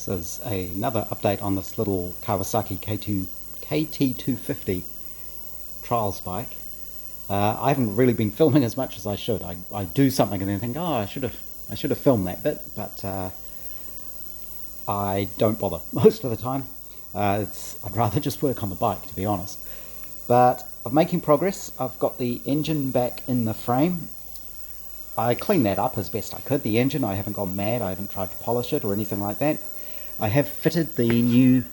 This is another update on this little Kawasaki KT250 trials bike. I haven't really been filming as much as I should. I do something and then think, oh, I should have filmed that bit, but I don't bother most of the time. I'd rather just work on the bike, to be honest. But I'm making progress. I've got the engine back in the frame. I cleaned that up as best I could. The engine, I haven't gone mad. I haven't tried to polish it or anything like that. I have fitted the new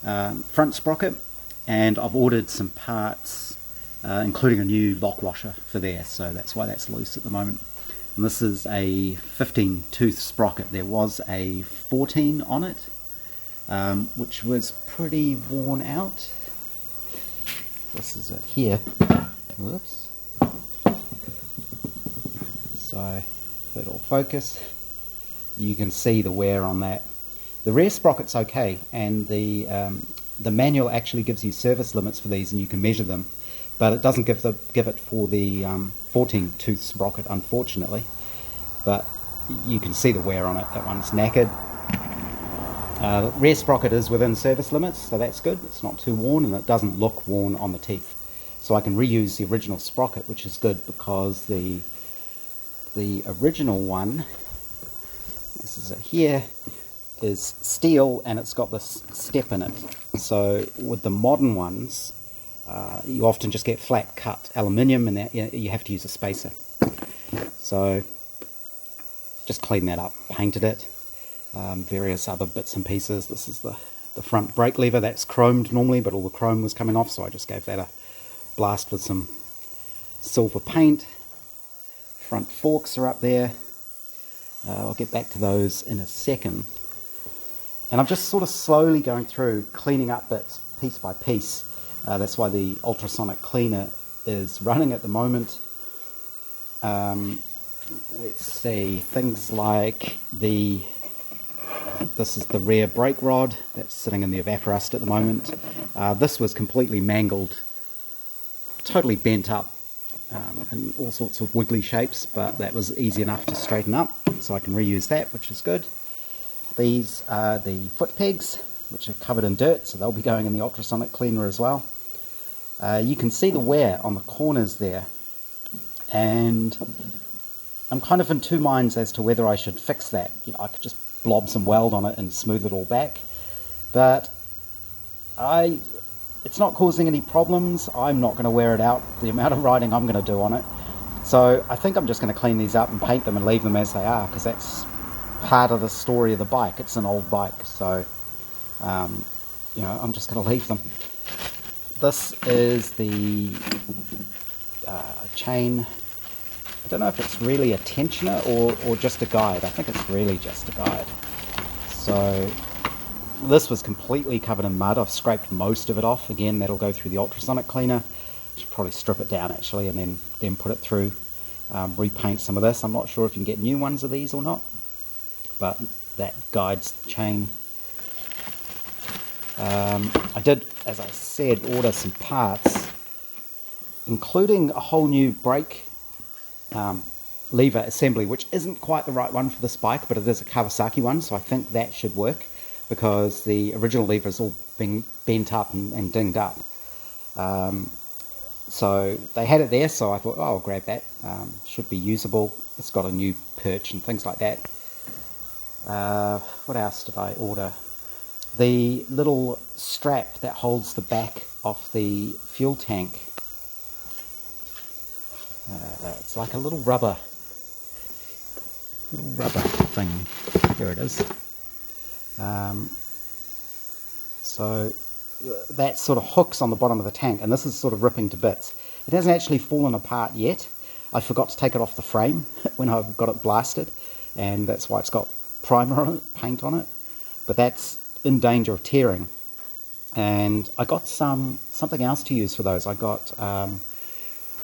front sprocket, and I've ordered some parts, including a new lock washer for there, so that's why that's loose at the moment. And this is a 15 tooth sprocket. There was a 14 on it, which was pretty worn out. This is it here. Whoops. So if it'll focus, you can see the wear on that. The rear sprocket's okay, and the manual actually gives you service limits for these, and you can measure them, but it doesn't give it for the 14 tooth sprocket, unfortunately. But you can see the wear on it. That one's knackered. Rear sprocket is within service limits, so that's good. It's not too worn, and it doesn't look worn on the teeth. So I can reuse the original sprocket, which is good, because the original one, this is it here, is steel, and it's got this step in it. So with the modern ones, you often just get flat cut aluminium, and that, you have to use a spacer. So just cleaned that up, painted it, various other bits and pieces. This is the front brake lever. That's chromed normally, but all the chrome was coming off, so I just gave that a blast with some silver paint. Front forks are up there. I'll get back to those in a second. And I'm just sort of slowly going through, cleaning up bits piece by piece. That's why the ultrasonic cleaner is running at the moment. Let's see, things like this is the rear brake rod that's sitting in the evaporust at the moment. This was completely mangled, totally bent up, in all sorts of wiggly shapes, but that was easy enough to straighten up, so I can reuse that, which is good. These are the foot pegs, which are covered in dirt, so they'll be going in the ultrasonic cleaner as well. You can see the wear on the corners there, and I'm kind of in two minds as to whether I should fix that. I could just blob some weld on it and smooth it all back, but it's not causing any problems. I'm not going to wear it out, the amount of riding I'm going to do on it. So I think I'm just going to clean these up and paint them and leave them as they are, because that's part of the story of the bike. It's an old bike, so I'm just going to leave them. This is the chain. I don't know if it's really a tensioner or just a guide. I think it's really just a guide. So this was completely covered in mud. I've scraped most of it off. Again, that'll go through the ultrasonic cleaner. Should probably strip it down actually, and then put it through, repaint some of this. I'm not sure if you can get new ones of these or not, but that guides the chain. I did, as I said, order some parts, including a whole new brake lever assembly, which isn't quite the right one for this bike, but it is a Kawasaki one, so I think that should work, because the original lever is all being bent up and dinged up. So they had it there, so I thought, oh, I'll grab that. Should be usable. It's got a new perch and things like that. What else did I order? The little strap that holds the back off the fuel tank. It's like a little rubber thing. Here it is. So that sort of hooks on the bottom of the tank, and this is sort of ripping to bits. It hasn't actually fallen apart yet. I forgot to take it off the frame when I got it blasted, and that's why it's got primer on it, paint on it, but that's in danger of tearing. And I got something else to use for those. I got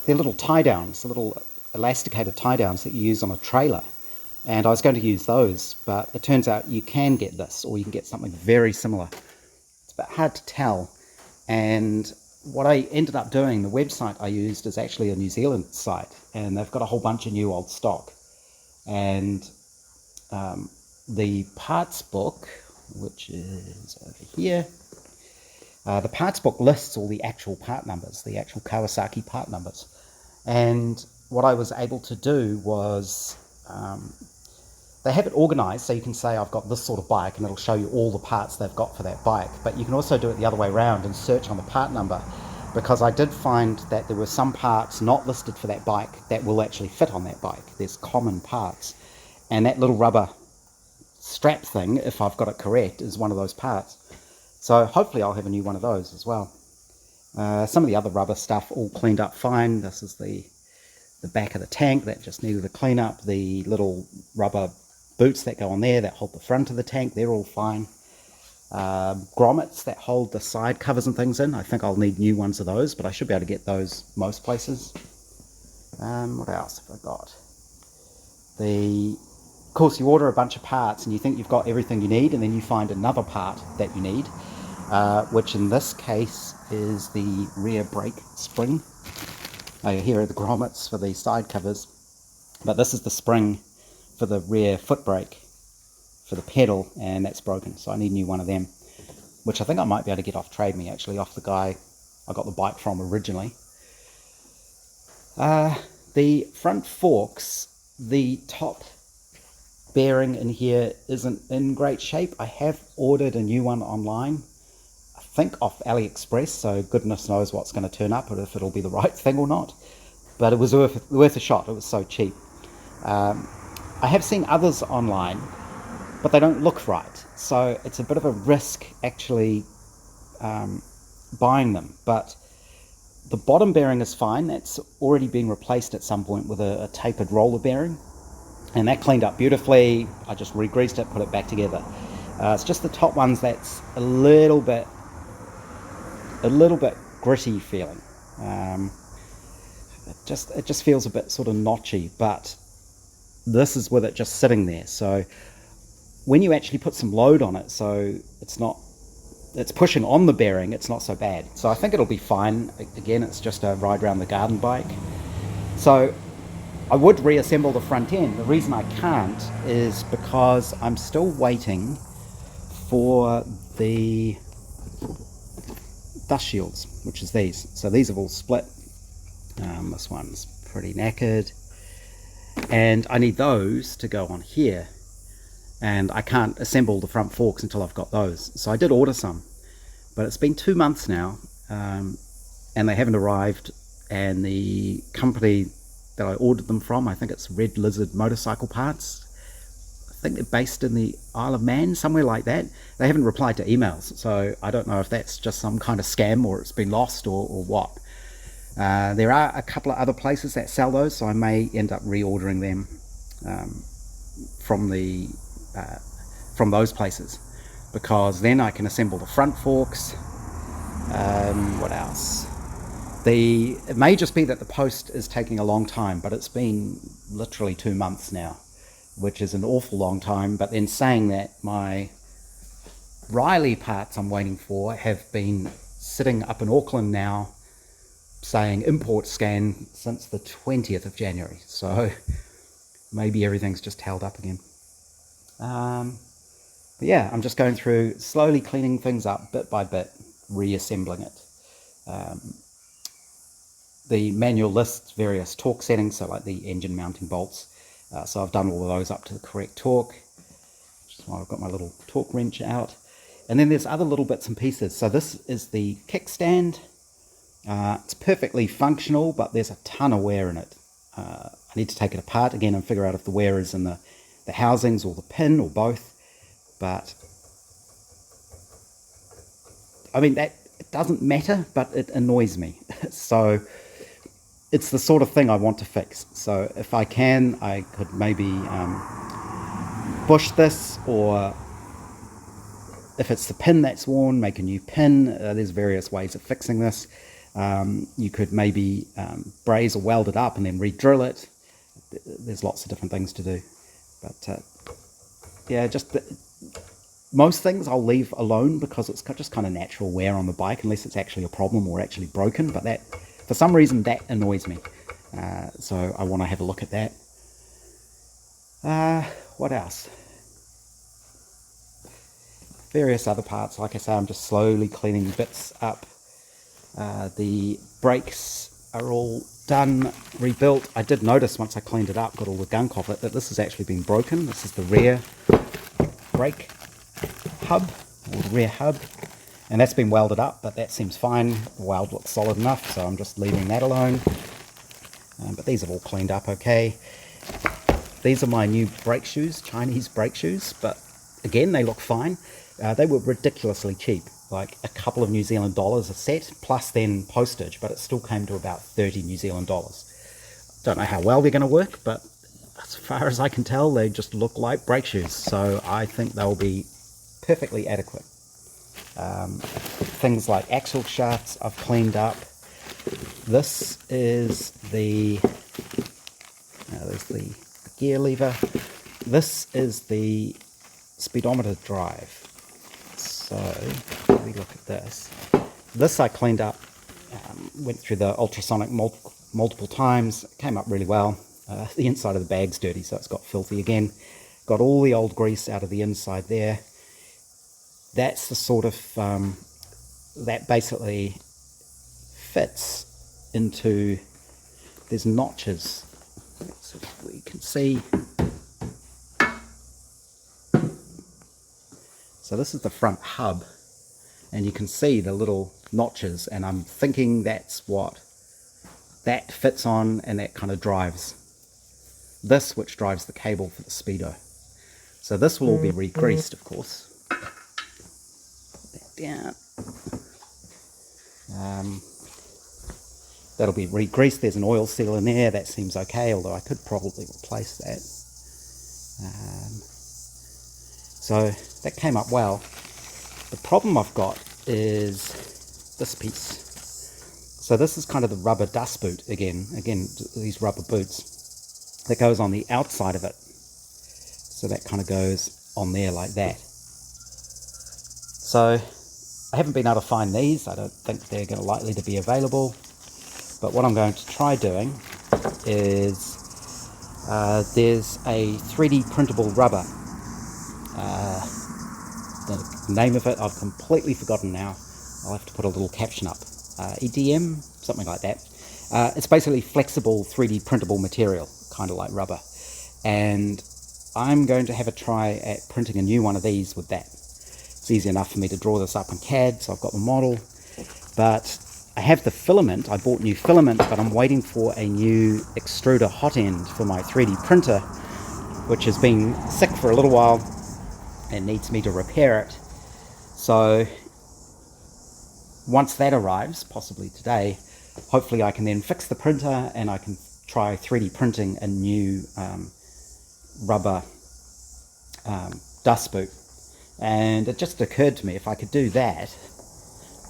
they're little tie downs, little elasticated tie downs that you use on a trailer, and I was going to use those, but it turns out you can get this, or you can get something very similar. It's a bit hard to tell, and what I ended up doing, the website I used is actually a New Zealand site, and they've got a whole bunch of new old stock, and the parts book, which is over here, the parts book lists all the actual part numbers, the actual Kawasaki part numbers. And what I was able to do was, they have it organized so you can say I've got this sort of bike and it'll show you all the parts they've got for that bike. But you can also do it the other way around and search on the part number, because I did find that there were some parts not listed for that bike that will actually fit on that bike. There's common parts. And that little rubber strap thing, if I've got it correct, is one of those parts. So hopefully I'll have a new one of those as well. Some of the other rubber stuff all cleaned up fine. This is the back of the tank that just needed a clean up. The little rubber boots that go on there that hold the front of the tank, they're all fine. Grommets that hold the side covers and things in, I think I'll need new ones of those, but I should be able to get those most places. What else have I got? Of course, you order a bunch of parts and you think you've got everything you need, and then you find another part that you need, which in this case is the rear brake spring. Here are the grommets for the side covers, but this is the spring for the rear foot brake for the pedal, and that's broken, so I need a new one of them, which I think I might be able to get off Trade Me, actually, off the guy I got the bike from originally. The front forks, the top bearing in here isn't in great shape. I have ordered a new one online, I think off AliExpress, so goodness knows what's going to turn up or if it'll be the right thing or not, but it was worth a shot. It was so cheap. I have seen others online, but they don't look right, so it's a bit of a risk actually buying them. But the bottom bearing is fine. That's already been replaced at some point with a tapered roller bearing, and that cleaned up beautifully. I just re-greased it, put it back together. It's just the top ones that's a little bit gritty feeling. It just feels a bit sort of notchy, but this is with it just sitting there. So when you actually put some load on it, so it's pushing on the bearing, it's not so bad. So I think it'll be fine. Again, it's just a ride around the garden bike. So I would reassemble the front end. The reason I can't is because I'm still waiting for the dust shields, which is these. So these have all split. This one's pretty knackered, and I need those to go on here, and I can't assemble the front forks until I've got those. So I did order some, but it's been 2 months now, and they haven't arrived. And the company that I ordered them from, I think it's Red Lizard Motorcycle Parts, I think they're based in the Isle of Man, somewhere like that. They haven't replied to emails, so I don't know if that's just some kind of scam or it's been lost or what. There are a couple of other places that sell those, so I may end up reordering them from those places, because then I can assemble the front forks. What else? It may just be that the post is taking a long time, but it's been literally 2 months now, which is an awful long time. But then saying that, my Riley parts I'm waiting for have been sitting up in Auckland now, saying import scan since the 20th of January. So maybe everything's just held up again. But yeah, I'm just going through, slowly cleaning things up bit by bit, reassembling it. The manual lists various torque settings, so like the engine mounting bolts. So I've done all of those up to the correct torque, which is why I've got my little torque wrench out. And then there's other little bits and pieces. So this is the kickstand. It's perfectly functional, but there's a ton of wear in it. I need to take it apart again and figure out if the wear is in the housings or the pin or both. But I mean, that it doesn't matter, but it annoys me. So it's the sort of thing I want to fix. So if I can, I could maybe bush this, or if it's the pin that's worn, make a new pin. There's various ways of fixing this. You could maybe braze or weld it up and then re-drill it. There's lots of different things to do. But yeah, most things I'll leave alone, because it's just kind of natural wear on the bike, unless it's actually a problem or actually broken. But that, for some reason, that annoys me. So I want to have a look at that. What else? various other parts. Like I say, I'm just slowly cleaning bits up. The brakes are all done, rebuilt. I did notice once I cleaned it up, got all the gunk off it, that this has actually been broken. This is the rear brake hub, or the rear hub, and that's been welded up, but that seems fine. The weld looks solid enough, so I'm just leaving that alone. But these have all cleaned up okay. These are my new brake shoes, Chinese brake shoes, but again, they look fine. They were ridiculously cheap, like a couple of New Zealand dollars a set, plus then postage, but it still came to about 30 New Zealand dollars. Don't know how well they're going to work, but as far as I can tell, they just look like brake shoes, so I think they'll be perfectly adequate. Things like axle shafts I've cleaned up. This is the, there's the gear lever. This is the speedometer drive. So, let me look at this. This I cleaned up, went through the ultrasonic multiple times, it came up really well. The inside of the bag's dirty, so it's got filthy again. Got all the old grease out of the inside there. That's the sort of, that basically fits into, there's notches, so we can see. So this is the front hub, and you can see the little notches, and I'm thinking that's what that fits on, and that kind of drives this, which drives the cable for the speedo. So this will all be re-greased, of course. Put that down. That'll be re-greased. There's an oil seal in there. That seems okay, although I could probably replace that. So that came up well. The problem I've got is this piece. So this is kind of the rubber dust boot again. Again, these rubber boots. That goes on the outside of it. So that kind of goes on there like that. So I haven't been able to find these. I don't think they're going to likely to be available. But what I'm going to try doing is there's a 3D printable rubber. The name of it I've completely forgotten now. I'll have to put a little caption up. EDM, something like that. It's basically flexible 3D printable material, kind of like rubber. And I'm going to have a try at printing a new one of these with that. It's easy enough for me to draw this up in CAD, so I've got the model. But I have the filament. I bought new filament, but I'm waiting for a new extruder hot end for my 3D printer, which has been sick for a little while and needs me to repair it. So once that arrives, possibly today, hopefully I can then fix the printer and I can try 3D printing a new rubber dust boot. And it just occurred to me, if I could do that,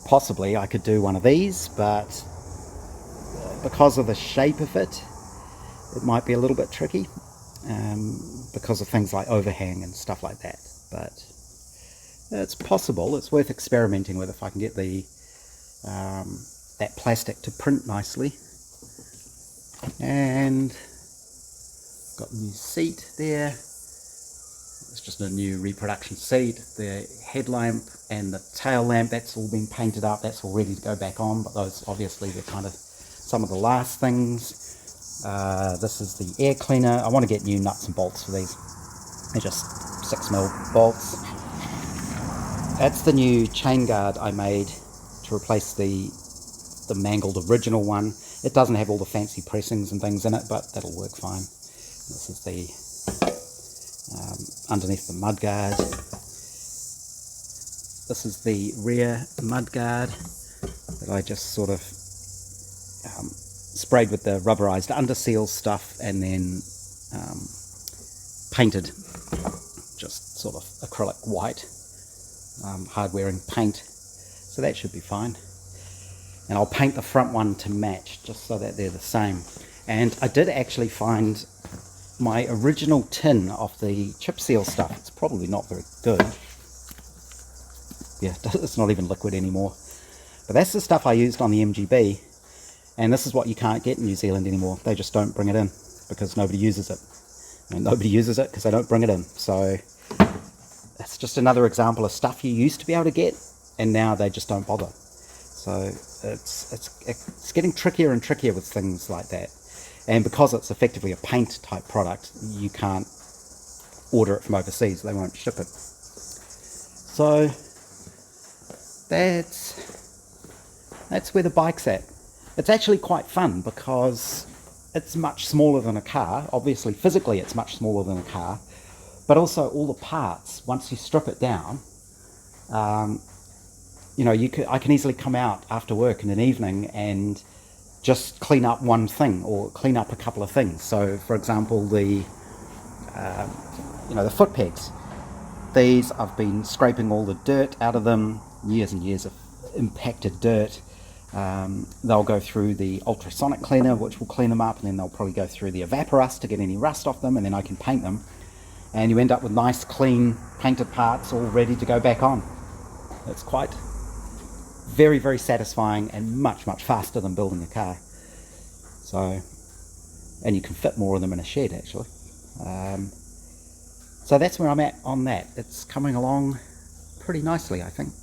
possibly I could do one of these, but because of the shape of it, it might be a little bit tricky, because of things like overhang and stuff like that. But it's possible. It's worth experimenting with if I can get the that plastic to print nicely. And got a new seat there. It's just a new reproduction seat. The headlamp and the tail lamp, that's all been painted up. That's all ready to go back on, but those obviously they're kind of some of the last things. This is the air cleaner. I want to get new nuts and bolts for these. They're just 6mm bolts. That's the new chain guard I made to replace the mangled original one. It doesn't have all the fancy pressings and things in it, but that'll work fine. This is the underneath the mudguard. This is the rear mudguard that I just sort of sprayed with the rubberized underseal stuff and then painted, just sort of acrylic white, hard-wearing paint. So that should be fine. And I'll paint the front one to match, just so that they're the same. And I did actually find my original tin of the chip seal stuff. It's probably not very good. Yeah, it's not even liquid anymore. But that's the stuff I used on the MGB. And this is what you can't get in New Zealand anymore. They just don't bring it in because nobody uses it. And nobody uses it because they don't bring it in. So it's it's just another example of stuff you used to be able to get, and now they just don't bother. So it's getting trickier and trickier with things like that. And because it's effectively a paint type product, you can't order it from overseas, they won't ship it. So that's where the bike's at. It's actually quite fun because it's much smaller than a car. Obviously, physically it's much smaller than a car, but also all the parts, once you strip it down, you know, I can easily come out after work in an evening and just clean up one thing or clean up a couple of things. So, for example, the foot pegs. These, I've been scraping all the dirt out of them, years and years of impacted dirt. They'll go through the ultrasonic cleaner, which will clean them up, and then they'll probably go through the evaporust to get any rust off them, and then I can paint them. And you end up with nice, clean, painted parts all ready to go back on. It's quite very, very satisfying and much, much faster than building a car. So, and you can fit more of them in a shed, actually. So that's where I'm at on that. It's coming along pretty nicely, I think.